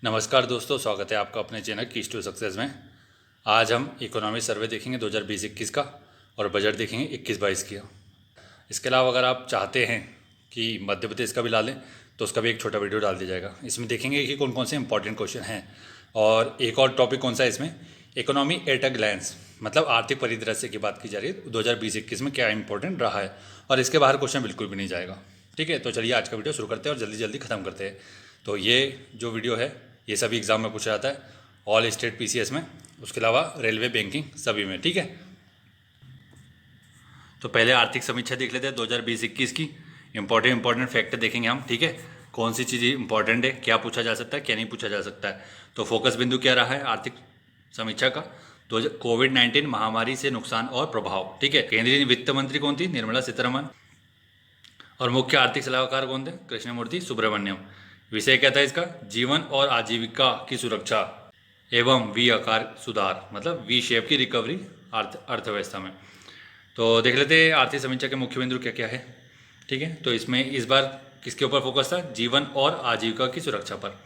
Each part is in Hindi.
नमस्कार दोस्तों, स्वागत है आपका अपने चैनल कीज टू सक्सेस में। आज हम इकोनॉमी सर्वे देखेंगे 2020-21 का और बजट देखेंगे 21-22 की। इसके अलावा अगर आप चाहते हैं कि मध्य प्रदेश का भी ला लें तो उसका भी एक छोटा वीडियो डाल दिया जाएगा। इसमें देखेंगे कि कौन कौन से इंपॉर्टेंट क्वेश्चन हैं। और एक और टॉपिक कौन सा है इसमें, इकोनॉमी एट अ ग्लैंस, मतलब आर्थिक परिदृश्य की बात की जा रही है 2020-21 में क्या इंपॉर्टेंट रहा है, और इसके बाहर क्वेश्चन बिल्कुल भी नहीं जाएगा। ठीक है, तो चलिए आज का वीडियो शुरू करते हैं और जल्दी जल्दी ख़त्म करते हैं। तो ये जो वीडियो है ये सभी एग्ज़ाम में पूछा जाता है, ऑल स्टेट पीसीएस में, उसके अलावा रेलवे, बैंकिंग सभी में। ठीक है, तो पहले आर्थिक समीक्षा देख लेते हैं 2020-21 की। इंपॉर्टेंट फैक्टर देखेंगे हम। ठीक है, कौन सी चीज़ इंपॉर्टेंट है, क्या पूछा जा सकता है, क्या नहीं पूछा जा सकता है। तो फोकस बिंदु क्या रहा है आर्थिक समीक्षा का, तो कोविड-19 महामारी से नुकसान और प्रभाव। ठीक है, केंद्रीय वित्त मंत्री कौन थी, निर्मला सीतारमण, और मुख्य आर्थिक सलाहकार कौन थे, कृष्णमूर्ति सुब्रमण्यम। विषय क्या था इसका, जीवन और आजीविका की सुरक्षा एवं वी आकार सुधार, मतलब वी शेप की रिकवरी अर्थव्यवस्था में। तो देख लेते हैं आर्थिक समीक्षा के मुख्य बिंदु क्या क्या है। ठीक है, तो इसमें इस बार किसके ऊपर फोकस था, जीवन और आजीविका की सुरक्षा पर।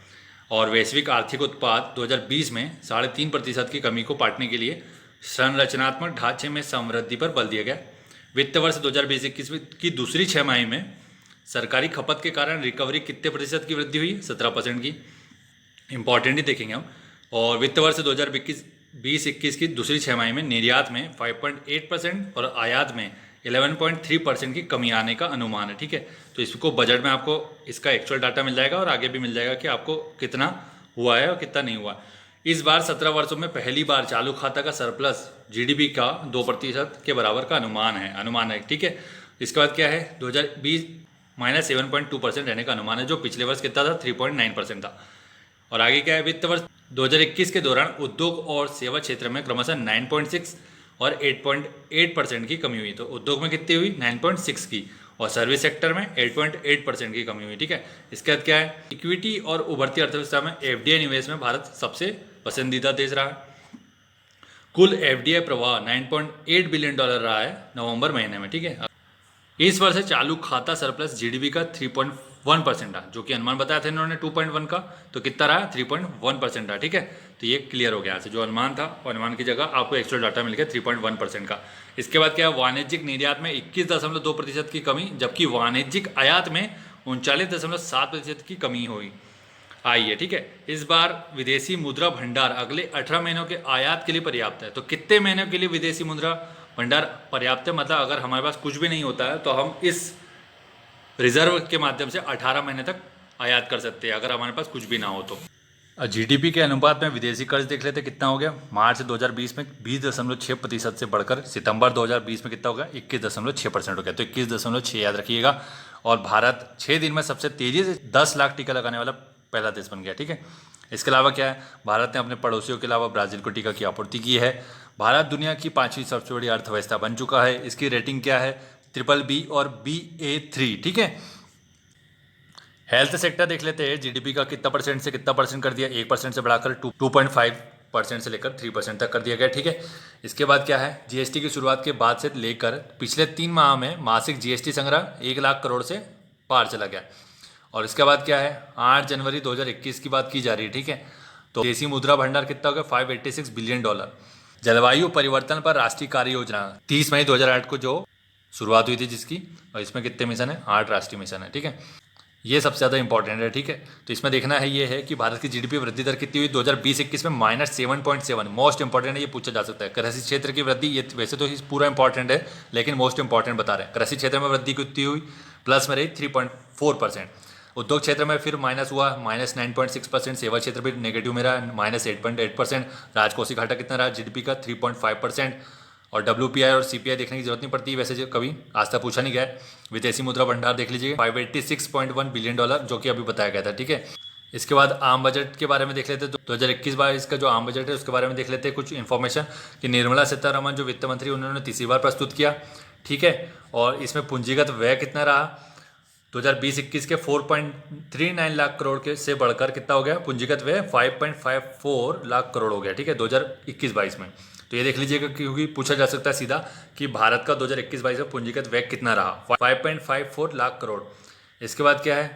और वैश्विक आर्थिक उत्पाद 2020 में 3.5% की कमी को पाटने के लिए संरचनात्मक ढांचे में समृद्धि पर बल दिया गया। वित्त वर्ष 2020-21 की दूसरी छमाही में सरकारी खपत के कारण रिकवरी कितने प्रतिशत की वृद्धि हुई, 17% की। इंपॉर्टेंट ही देखेंगे हम। और वित्त वर्ष 2020-21 की दूसरी छमाही में निर्यात में 5.8% और आयात में 11.3% की कमी आने का अनुमान है। ठीक है, तो इसको बजट में आपको इसका एक्चुअल डाटा मिल जाएगा और आगे भी मिल जाएगा कि आपको कितना हुआ है और कितना नहीं हुआ। इस बार 17 वर्षों में पहली बार चालू खाता का सरप्लस जीडीपी का 2% के बराबर का अनुमान है। ठीक है, इसके बाद क्या है, 2020 -7.2% रहने का अनुमान है, जो पिछले वर्ष कितना था, 3.9% था। और आगे क्या है, वित्त वर्ष 2021 के दौरान उद्योग और सेवा क्षेत्र में क्रमशः 9.6 और 8.8% की कमी हुई। तो उद्योग में कितनी हुई, 9.6 की, और सर्विस सेक्टर में 8.8% की कमी हुई। ठीक है, इसके बाद क्या है, इक्विटी और उभरती अर्थव्यवस्था में एफडीआई निवेश में भारत सबसे पसंदीदा देश रहा है। कुल एफडीआई प्रवाह $9.8 बिलियन रहा है नवंबर महीने में। ठीक है, इस वर्ष चालू खाता सरप्लस जीडीपी का 3.1% रहा, जो कि अनुमान बताया था इन्होंने 2.1 का, तो कितना रहा, 3.1% रहा। ठीक है, तो ये क्लियर हो गया यहाँ से, जो अनुमान था और अनुमान की जगह आपको एक्चुअल डाटा मिल गया 3.1% का। इसके बाद क्या है, वाणिज्यिक निर्यात में 21.2% की कमी, जबकि वाणिज्यिक आयात में 39.7% की कमी हुई आई है। ठीक है, इस बार विदेशी मुद्रा भंडार अगले 18 महीनों के आयात के लिए पर्याप्त है। तो कितने महीनों के लिए विदेशी मुद्रा भंडार पर्याप्त है, मतलब अगर हमारे पास कुछ भी नहीं होता है तो हम इस रिजर्व के माध्यम से 18 महीने तक आयात कर सकते हैं, अगर हमारे पास कुछ भी ना हो तो। जीडीपी के अनुपात में विदेशी कर्ज देख लेते कितना हो गया। मार्च 2020 में 20.6% से बढ़कर सितंबर 2020 में कितना हो गया, 21.6% हो गया। तो 21.6 याद रखिएगा। और भारत 6 दिन में सबसे तेजी से 10 लाख टीका लगाने वाला पहला देश बन गया। ठीक है, इसके अलावा क्या है, भारत ने अपने पड़ोसियों के अलावा ब्राज़ील को टीका की आपूर्ति की है। भारत दुनिया की 5वीं सबसे बड़ी अर्थव्यवस्था बन चुका है। इसकी रेटिंग क्या है, BBB और BA3। ठीक है, हेल्थ सेक्टर देख लेते हैं, जीडीपी का कितना परसेंट से कितना परसेंट कर दिया, 1% से बढ़ाकर 2.5% से लेकर 3% तक कर दिया गया। ठीक है, इसके बाद क्या है, जीएसटी की शुरुआत के बाद से लेकर पिछले 3 माह में मासिक जीएसटी संग्रह 1 लाख करोड़ से पार चला गया। और इसके बाद क्या है, 8 जनवरी 2021 की बात की जा रही है। ठीक है, तो देसी मुद्रा भंडार कितना हो गया, $586 बिलियन। जलवायु परिवर्तन पर राष्ट्रीय कार्य योजना 30 मई 2008 को जो शुरुआत हुई थी जिसकी, और इसमें कितने मिशन है, 8 राष्ट्रीय मिशन है। ठीक है, ये सबसे ज़्यादा इंपॉर्टेंट है। ठीक है, तो इसमें देखना है ये है कि भारत की जीडीपी वृद्धि दर कितनी हुई 2020-21 में, -7.7। मोस्ट इंपॉर्टेंट है, ये पूछा जा सकता है। कृषि क्षेत्र की वृद्धि, ये वैसे तो पूरा इंपॉर्टेंट है लेकिन मोस्ट इंपॉर्टेंट बता रहे हैं। कृषि क्षेत्र में वृद्धि कितनी हुई, प्लस में रही 3.4%। उद्योग क्षेत्र में फिर माइनस हुआ, -9.6%। सेवा क्षेत्र भी नेगेटिव में रहा, -8.8%। राजकोषीय घाटा कितना रहा जीडीपी का, 3.5%। और WPI और CPI देखने की जरूरत नहीं पड़ती वैसे, जो कभी आज तक पूछा नहीं गया है। विदेशी मुद्रा भंडार देख लीजिए, $586.1 बिलियन, जो कि अभी बताया गया था। ठीक है, इसके बाद आम बजट के बारे में देख लेते हैं। तो 2021-22 का जो आम बजट है उसके बारे में देख लेते हैं कुछ इन्फॉर्मेशन, कि निर्मला सीतारमण जो वित्त मंत्री उन्होंने तीसरी बार प्रस्तुत किया। ठीक है, और इसमें पूंजीगत व्यय कितना रहा, 2020-21 के 4.39 लाख करोड़ के से बढ़कर कितना हो गया, पूंजीगत व्यय 5.54 लाख करोड़ हो गया। ठीक है, 2021-22 में। तो ये देख लीजिएगा, क्योंकि पूछा जा सकता है सीधा कि भारत का 2021-22 में पूंजीगत व्यय कितना रहा, 5.54 लाख करोड़। इसके बाद क्या है,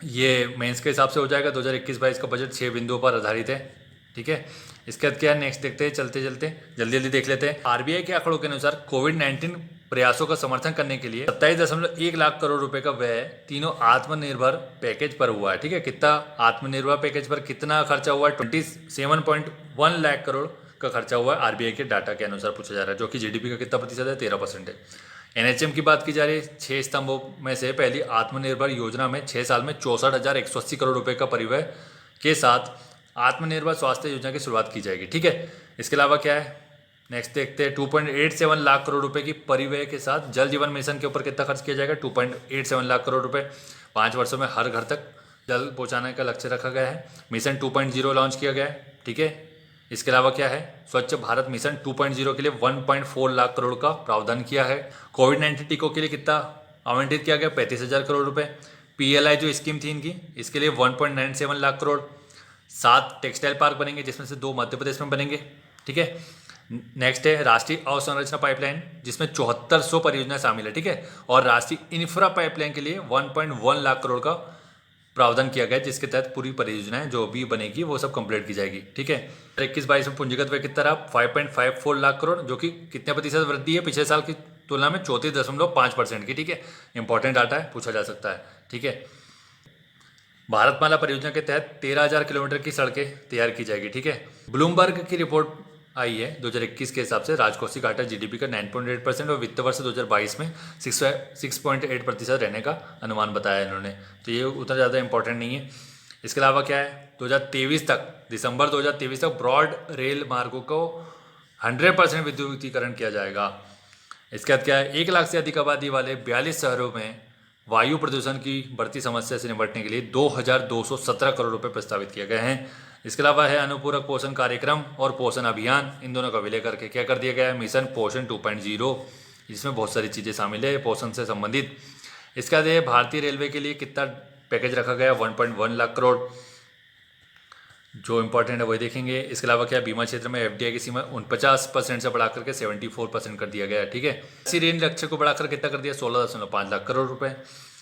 ये मेंस के हिसाब से हो जाएगा। 2021-22 का बजट 6 बिंदुओं पर आधारित है, ठीक है। इसके बाद क्या है, नेक्स्ट देखते हैं, चलते चलते जल्दी जल्दी देख लेते हैं। आरबीआई के आंकड़ों के अनुसार कोविड-19 प्रयासों का समर्थन करने के लिए 27.1 लाख करोड़ रुपए का व्यय तीनों आत्मनिर्भर पैकेज पर हुआ है, ठीक है। कितना आत्मनिर्भर पैकेज पर कितना खर्चा हुआ है? 27.1 लाख करोड़ का खर्चा हुआ है आरबीआई के डाटा के अनुसार पूछा जा रहा है, जो कि जीडीपी का कितना प्रतिशत है? 13% है। एनएचएम की बात की जा रही है, 6 स्तंभों में से पहली आत्मनिर्भर योजना में 6 साल में 64,180 करोड़ रुपए का परिव्यय के साथ आत्मनिर्भर स्वास्थ्य योजना की शुरुआत की जाएगी, ठीक है। इसके अलावा क्या है, नेक्स्ट देखते हैं। 2.87 लाख करोड़ रुपए की परिव्यय के साथ जल जीवन मिशन के ऊपर कितना खर्च किया जाएगा? 2.87 लाख करोड़ रुपए। 5 वर्षों में हर घर तक जल पहुंचाने का लक्ष्य रखा गया है। मिशन 2.0 लॉन्च किया गया है, ठीक है। इसके अलावा क्या है, स्वच्छ भारत मिशन 2.0 के लिए 1.4 लाख करोड़ का प्रावधान किया है। कोविड-19 टीकों के लिए कितना आवंटित किया गया? 35,000 करोड़ रुपए। पीएलआई जो स्कीम थी इनकी, इसके लिए 1.97 लाख करोड़। 7 टेक्सटाइल पार्क बनेंगे, जिसमें से 2 मध्य प्रदेश में बनेंगे, ठीक है। नेक्स्ट है राष्ट्रीय अवसंरचना पाइपलाइन, जिसमें 7400 परियोजना शामिल है, ठीक है। और राष्ट्रीय इंफ्रा पाइपलाइन के लिए 1.1 लाख करोड़ का प्रावधान किया गया है, जिसके तहत पूरी परियोजनाएं जो भी बनेगी वो सब कंप्लीट की जाएगी, ठीक है। 21-22 में पूंजीगत व्यय कितना रहा? 5.54 लाख करोड़, जो कि कितने प्रतिशत वृद्धि है पिछले साल की तुलना में? 34.5% की, ठीक है। इंपॉर्टेंट डाटा है, पूछा जा सकता है, ठीक है। भारतमाला परियोजना के तहत 13,000 किलोमीटर की सड़कें तैयार की जाएगी, ठीक है। ब्लूमबर्ग की रिपोर्ट आई है 2021 के हिसाब से, राजकोषीय घाटा जीडीपी का 9.8% और वित्त वर्ष 2022 में 6.8% रहने का अनुमान बताया इन्होंने, तो ये उतना ज़्यादा इंपॉर्टेंट नहीं है। इसके अलावा क्या है, 2023 तक, दिसंबर 2023 तक ब्रॉड रेल मार्गों को 100% विद्युतीकरण किया जाएगा। इसके बाद क्या है, 1 लाख से अधिक आबादी वाले 42 शहरों में वायु प्रदूषण की बढ़ती समस्या से निपटने के लिए 2,217 करोड़ रुपए प्रस्तावित किए गए हैं। इसके अलावा है अनुपूरक पोषण कार्यक्रम और पोषण अभियान, इन दोनों का विलय करके क्या कर दिया गया है, मिशन पोषण 2.0, जिसमें बहुत सारी चीज़ें शामिल है पोषण से संबंधित। इसके बाद भारतीय रेलवे के लिए कितना पैकेज रखा गया है? 1.1 लाख करोड़। जो इंपॉर्टेंट है वही देखेंगे। इसके अलावा क्या, बीमा क्षेत्र में एफडीआई की सीमा 49% से बढ़ाकर के 74% कर दिया गया है, ठीक है। इसी ऋण लक्ष्य को बढ़ाकर कितना कर दिया? 16.5 लाख करोड़ रुपए।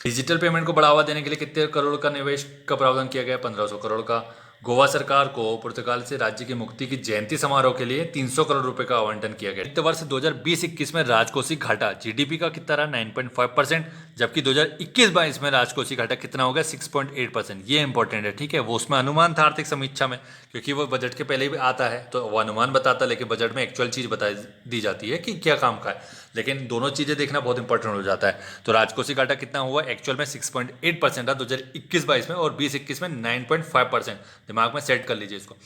डिजिटल पेमेंट को बढ़ावा देने के लिए कितने करोड़ का निवेश का प्रावधान किया गया? 1500 करोड़ का। गोवा सरकार को पुर्तगाल से राज्य की मुक्ति की जयंती समारोह के लिए 300 करोड़ रुपए का आवंटन किया गया। वित्त वर्ष 2020-21 में राजकोषीय घाटा जीडीपी का कितना रहा? 9.5%, जबकि 2021-22 में राजकोषीय घाटा कितना हो गया? 6.8%। ये इंपॉर्टेंट है, ठीक है। वो उसमें अनुमान था आर्थिक समीक्षा में, क्योंकि वो बजट के पहले भी आता है तो वो अनुमान बताता है, लेकिन बजट में एक्चुअल चीज़ बता दी जाती है कि क्या काम का है, लेकिन दोनों चीज़ें देखना बहुत इंपॉर्टेंट हो जाता है। तो राजकोषीय घाटा कितना हुआ? एक्चुअल में 6.8% रहा 2021-22 में, और 20-21 में 9.5%। दिमाग में सेट कर लीजिए इसको।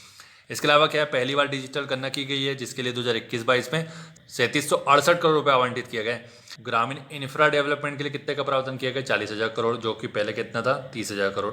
इसके अलावा क्या है, पहली बार डिजिटल गणना की गई है, जिसके लिए 2021-22 में 3768 करोड़ रुपए आवंटित किए गए। ग्रामीण इंफ्रा डेवलपमेंट के लिए कितने का प्रावधान किया गया? 40,000 करोड़, जो कि पहले कितना था? 30,000 करोड़।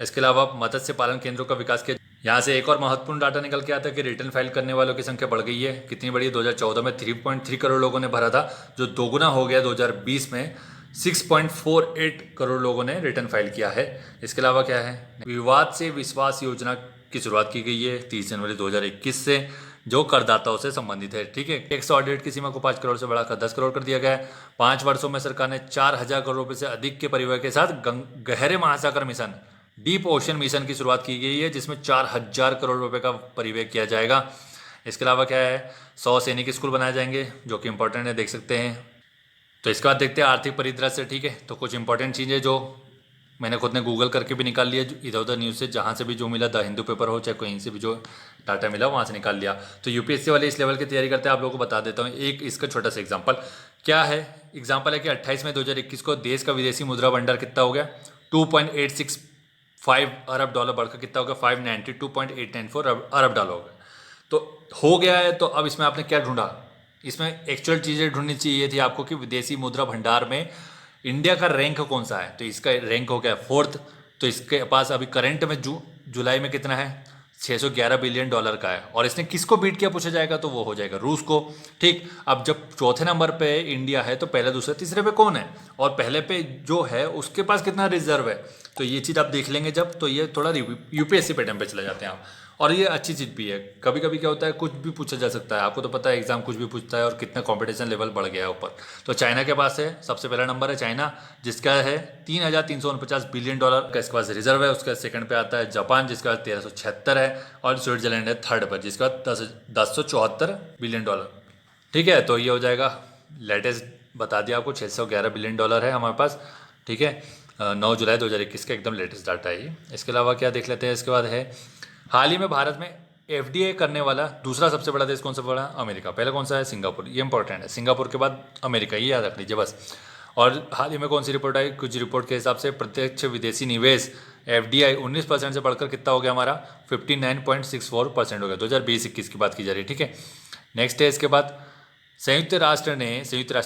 इसके अलावा मत्स्य पालन केंद्रों का विकास किया। यहाँ से एक और महत्वपूर्ण डाटा निकल के आता है कि रिटर्न फाइल करने वालों की संख्या बढ़ गई है। कितनी बढ़ी है? 2014 में 3.3 करोड़ लोगों ने भरा था, जो दोगुना हो गया 2020 में 6.48 करोड़ लोगों ने रिटर्न फाइल किया है। इसके अलावा क्या है, विवाद से विश्वास योजना की शुरुआत की गई है 30 जनवरी 2021 से, जो करदाताओं से संबंधित है, ठीक है। टैक्स ऑडिट की सीमा को 5 करोड़ से बढ़ाकर 10 करोड़ कर दिया गया है। 5 वर्षों में सरकार ने 4,000 करोड़ रुपए से अधिक के परिव्यय के साथ गहरे महासागर मिशन, डीप ओशन मिशन की शुरुआत की गई है, जिसमें 4,000 करोड़ रुपए का परिव्यय किया जाएगा। इसके अलावा क्या है, 100 सैनिक स्कूल बनाए जाएंगे, जो कि इंपॉर्टेंट है, देख सकते हैं। तो इसके बाद देखते हैं आर्थिक परिदृश्य, ठीक है। तो कुछ इंपॉर्टेंट चीज़ें जो मैंने खुद ने गूगल करके भी निकाल लिया, इधर उधर न्यूज़ से, जहाँ से भी जो मिला, द हिंदू पेपर हो चाहे कहीं से भी जो डाटा मिला वहाँ से निकाल लिया। तो यूपीएससी वाले इस लेवल की तैयारी करते हैं, आप लोगों को बता देता हूँ। एक इसका छोटा सा एग्जाम्पल क्या है, एग्जाम्पल है कि 28 मई 2021 को देश का विदेशी मुद्रा भंडार कितना हो गया? 2.865 अरब डॉलर बढ़कर कितना हो गया? 592.894 अरब डॉलर हो गया। तो हो गया है, तो अब इसमें आपने क्या ढूंढा? इसमें एक्चुअल चीज़ें ढूंढनी चाहिए थी आपको कि विदेशी मुद्रा भंडार में इंडिया का रैंक कौन सा है। तो इसका रैंक हो गया 4th। तो इसके पास अभी करंट में जुलाई में कितना है? 611 बिलियन डॉलर का है। और इसने किसको बीट किया पूछा जाएगा तो वो हो जाएगा रूस को, ठीक। अब जब चौथे नंबर पे इंडिया है तो पहले दूसरे तीसरे पे कौन है? और पहले पे जो है उसके पास कितना रिजर्व है? तो ये चीज़ आप देख लेंगे जब, तो ये थोड़ा यूपीएससी पैटर्न पे चले जाते हैं आप। और ये अच्छी चीज़ भी है। कभी कभी क्या होता है, कुछ भी पूछा जा सकता है, आपको तो पता है एग्जाम कुछ भी पूछता है और कितना कंपटीशन लेवल बढ़ गया है ऊपर। तो चाइना के पास है सबसे पहला नंबर है चाइना, जिसका है $3,349 बिलियन का इसके पास रिजर्व है। उसका सेकंड पे आता है जापान, जिसका 1376 है, और स्विट्जरलैंड है थर्ड पर, जिसका 1074 बिलियन। ठीक है, तो ये हो जाएगा। लेटेस्ट बता दिया आपको, $611 बिलियन है हमारे पास। ठीक है, 9 जुलाई 2021 का एकदम लेटेस्ट डाटा है ये। इसके अलावा क्या देख लेते हैं, इसके बाद है हाल ही में भारत में एफडीए करने वाला दूसरा सबसे बड़ा देश कौन सा पड़ा, अमेरिका। पहले कौन सा है, सिंगापुर। ये इंपॉर्टेंट है, सिंगापुर के बाद अमेरिका, ये याद रख लीजिए बस। और हाल ही में कौन सी रिपोर्ट आई, कुछ रिपोर्ट के हिसाब से प्रत्यक्ष विदेशी निवेश एफडीआई 19% से बढ़कर कितना हो गया हमारा, 59.64% हो गया। 2020-21 की बात की जा रही है। ठीक है, नेक्स्ट है इसके बाद संयुक्त राष्ट्र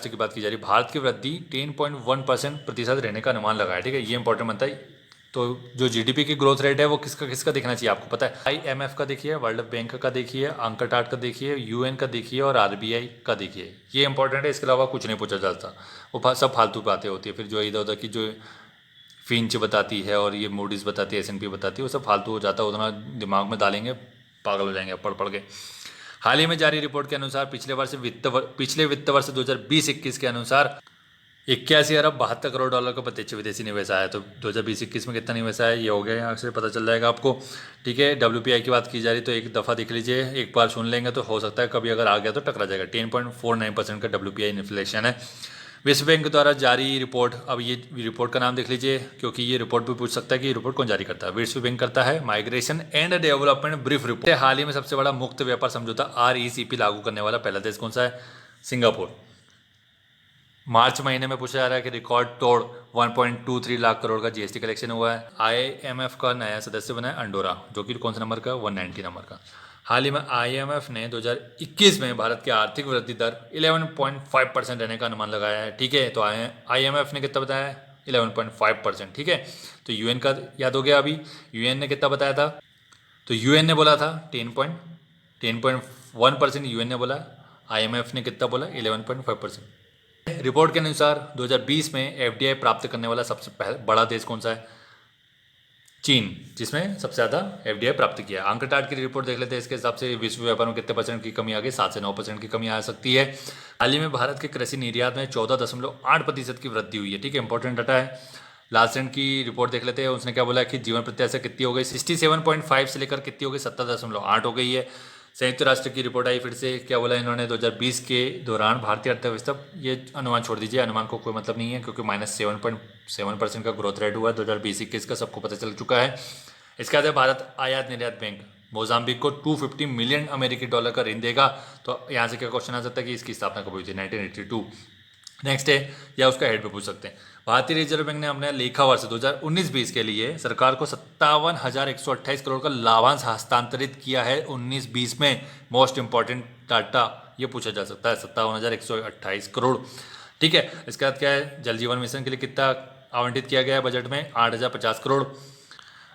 की बात की जा रही है, भारत की वृद्धि 10.1% रहने का अनुमान लगाया। ठीक है, ये इंपॉर्टेंट बनता है। तो जो जीडीपी की ग्रोथ रेट है वो किसका किसका दिखना चाहिए आपको पता है, आईएमएफ का देखिए, वर्ल्ड बैंक का देखिए, अंकटाट का देखिए, यूएन का देखिए और आरबीआई का देखिए। ये इंपॉर्टेंट है, इसके अलावा कुछ नहीं पूछा जाता। वो सब फालतू बातें होती है। फिर जो इधर उधर की जो फिंच बताती है और ये मूडीज बताती है, एसएनपी बताती है, वो सब फालतू हो जाता है। उतना दिमाग में डालेंगे पागल हो जाएंगे पढ़ पढ़ के। हाल ही में जारी रिपोर्ट के अनुसार पिछले वित्त वर्ष 2020-21 के अनुसार 81 अरब 72 करोड़ का प्रत्यक्ष विदेशी निवेश आया। तो 2020-21 में कितना निवेश आया ये हो गया, यहाँ से पता चल जाएगा आपको। ठीक है, डब्ल्यूपीआई की बात की जा रही तो एक दफ़ा देख लीजिए, एक बार सुन लेंगे तो हो सकता है कभी अगर आ गया तो टकरा जाएगा। 10.49% का डब्ल्यूपीआई इन्फ्लेशन है। विश्व बैंक द्वारा जारी रिपोर्ट, अब ये रिपोर्ट का नाम देख लीजिए क्योंकि ये रिपोर्ट भी पूछ सकता है कि ये रिपोर्ट कौन जारी करता है। विश्व बैंक करता है migration and development brief report. हाल ही में सबसे बड़ा मुक्त व्यापार समझौता RCEP लागू करने वाला पहला देश कौन सा है, सिंगापुर। मार्च महीने में पूछा जा रहा है कि रिकॉर्ड तोड़ 1.23 लाख करोड़ का जीएसटी कलेक्शन हुआ है। IMF का नया सदस्य बना है अंडोरा, जो कि कौन सा नंबर का, 190 नंबर का। हाल ही में IMF ने 2021 में भारत की आर्थिक वृद्धि दर 11.5% रहने का अनुमान लगाया है। ठीक है, तो IMF ने कितना बताया, 11.5%। ठीक है, तो यूएन का याद हो गया। अभी यूएन ने कितना बताया था, तो यूएन ने बोला था 10.1%, यूएन ने बोला। IMF ने कितना बोला, 11.5%। रिपोर्ट के अनुसार 2020 में एफडीआई प्राप्त करने वाला सबसे बड़ा देश कौन सा है, चीन, जिसमें सबसे ज़्यादा एफडीआई प्राप्त किया। अंकटाट की रिपोर्ट देख लेते हैं। इसके हिसाब से विश्व व्यापार में कितने % की कमी आ गई, 7 से 9% की कमी आ सकती है। हाल ही में भारत के कृषि निर्यात में 14.8% की वृद्धि हुई है। ठीक है, इंपॉर्टेंट डाटा है। लास्टेंट की रिपोर्ट देख लेते हैं। उसने क्या बोला कि जीवन प्रत्याशा कितनी हो गई, 67.5 से लेकर कितनी हो गई, 70.8 हो गई है। संयुक्त राष्ट्र की रिपोर्ट आई, फिर से क्या बोला इन्होंने, 2020 के दौरान भारतीय अर्थव्यवस्था, ये अनुमान छोड़ दीजिए, अनुमान को कोई मतलब नहीं है क्योंकि -7.7% का ग्रोथ रेट हुआ है 2020-21 का, सबको पता चल चुका है। इसके बाद भारत आयात निर्यात बैंक मोजाम्बिक को $250 मिलियन अमेरिकी डॉलर का ऋण देगा। तो यहाँ से क्या क्वेश्चन आ सकता है कि इसकी स्थापना कब हुई थी, 1982। नेक्स्ट है, या उसका हेड पे पूछ सकते हैं। भारतीय रिजर्व बैंक ने अपने लेखा वर्ष 2019-20 के लिए सरकार को 57,128 करोड़ का लाभांश हस्तांतरित किया है 19-20 में। मोस्ट इंपॉर्टेंट डाटा ये पूछा जा सकता है, 57,128 करोड़। ठीक है, इसके बाद क्या है, जल जीवन मिशन के लिए कितना आवंटित किया गया है बजट में, 8,050 करोड़।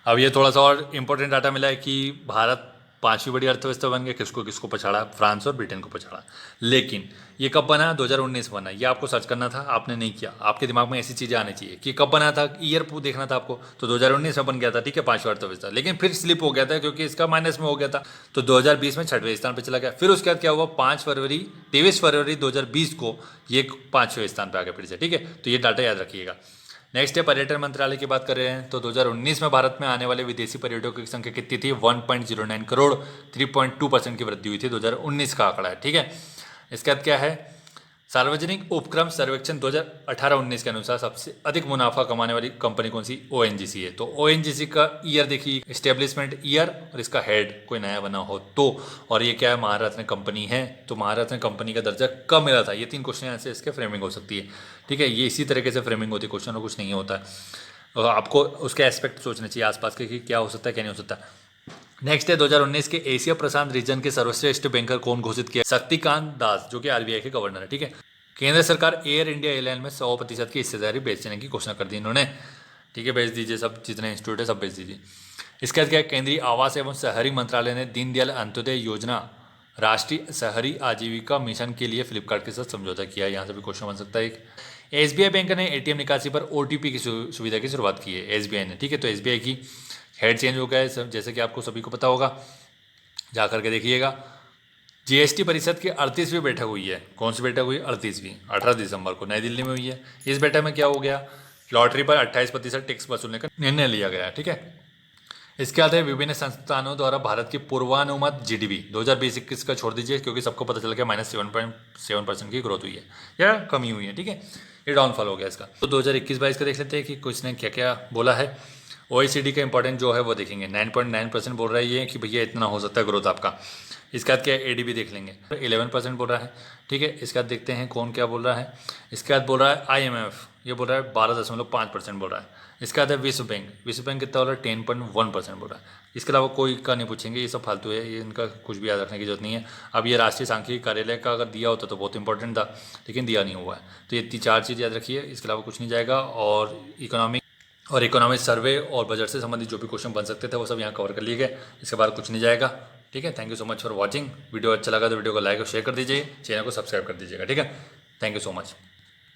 अब ये थोड़ा सा और इम्पोर्टेंट डाटा मिला है कि भारत 5वीं बड़ी अर्थव्यवस्था बन गया, किसको किसको पछाड़ा, फ्रांस और ब्रिटेन को पछाड़ा। लेकिन ये कब बना, 2019 बना। ये आपको सर्च करना था, आपने नहीं किया। आपके दिमाग में ऐसी चीज़ें आनी चाहिए कि कब बना था, ईयर देखना था आपको। तो 2019 में बन गया था, ठीक है, 5वीं अर्थव्यवस्था, लेकिन फिर स्लिप हो गया था क्योंकि इसका माइनस में हो गया था। तो 2020 में 6वें स्थान पर चला गया। फिर उसके बाद क्या हुआ, 23 फरवरी 2020 को ये 5वें स्थान पर आ गया फिर से। ठीक है, तो ये डाटा याद रखिएगा। नेक्स्ट है पर्यटन मंत्रालय की बात कर रहे हैं। तो 2019 में भारत में आने वाले विदेशी पर्यटकों की संख्या कितनी थी, 1.09 करोड़, 3.2% की वृद्धि हुई थी। 2019 का आंकड़ा है। ठीक है, इसके बाद क्या है, सार्वजनिक उपक्रम सर्वेक्षण 2018-19 के अनुसार सबसे अधिक मुनाफा कमाने वाली कंपनी कौन सी, ONGC है। तो ONGC का ईयर देखिए, इस्टेब्लिशमेंट ईयर और इसका हेड कोई नया बना हो तो, और ये क्या है, महारत्न कंपनी है। तो महारत्न कंपनी का दर्जा कब मिला था, ये 3 क्वेश्चन यहाँ से इसके फ्रेमिंग हो सकती है। ठीक है, ये इसी तरीके से फ्रेमिंग होती है क्वेश्चन, और कुछ नहीं होता है। और आपको उसके एस्पेक्ट सोचने चाहिए आसपास के कि क्या हो सकता है क्या नहीं हो सकता। नेक्स्ट है 2019 के एशिया प्रशांत रीजन के सर्वश्रेष्ठ बैंकर कौन घोषित किया, शक्तिकांत दास, जो कि RBI के गवर्नर है। ठीक है, केंद्र सरकार एयर इंडिया एयरलाइन में 100% की हिस्सेदारी बेचने की घोषणा कर दी इन्होंने। ठीक है, बेच दीजिए, सब जितने इंस्टीट्यूट है सब बेच दीजिए। इसके बाद क्या, केंद्रीय आवास एवं शहरी मंत्रालय ने दीनदयाल अंत्योदय योजना राष्ट्रीय शहरी आजीविका मिशन के लिए फ्लिपकार्ट के साथ समझौता किया। यहाँ से भी क्वेश्चन बन सकता है। SBI बैंक ने ATM निकासी पर OTP की सुविधा की शुरुआत की है, SBI ने, ठीक है। तो SBI की हेड चेंज हो गया है सब, जैसे कि आपको सभी को पता होगा, जा करके देखिएगा। GST परिषद की 38वीं बैठक हुई है। कौन सी बैठक हुई? 38वीं, 18 दिसंबर को नई दिल्ली में हुई है। इस बैठक में क्या हो गया? लॉटरी पर 28% टैक्स वसूलने का निर्णय लिया गया, ठीक है। इसके बाद है विभिन्न संस्थानों द्वारा भारत की पूर्वानुमानित GDP 2020-21 का छोड़ दीजिए, क्योंकि सबको पता चल गया -7.7% की ग्रोथ हुई है या कमी हुई है, ठीक है। ये डाउनफॉल हो गया इसका। तो 2021-22 का देख लेते हैं कि कुछ ने क्या क्या बोला है। OECD का इंपॉर्टेंट जो है वो देखेंगे, 9.9% बोल रहा है ये कि भैया इतना हो सकता है ग्रोथ आपका। इसके बाद क्या ADB देख लेंगे, 11% बोल रहा है, ठीक है। इसके बाद देखते हैं कौन क्या बोल रहा है। इसके बाद बोल रहा है IMF, ये बोल रहा है 12.5% बोल रहा है। इसके बाद है विश्व बैंक कितना बोल रहा है? 10.1% बोल रहा है। इसके अलावा कोई का नहीं पूछेंगे, ये सब फालतू है, ये इनका कुछ भी याद रखने की जरूरत नहीं है। अब ये राष्ट्रीय सांख्यिकी कार्यालय का अगर दिया होता तो बहुत इंपॉर्टेंट था, लेकिन दिया नहीं हुआ है। तो ये 4 चीज़ याद रखिए, इसके अलावा कुछ नहीं जाएगा। और इकोनॉमिक सर्वे और बजट से संबंधित जो भी क्वेश्चन बन सकते थे वो सब यहाँ कवर कर लिए गए, इसके बाद कुछ नहीं जाएगा, ठीक है। Thank you so much for watching. Video अच्छा लगा तो वीडियो को लाइक और शेयर कर दीजिए, चैनल को सब्सक्राइब कर दीजिएगा, ठीक है। Thank you so much.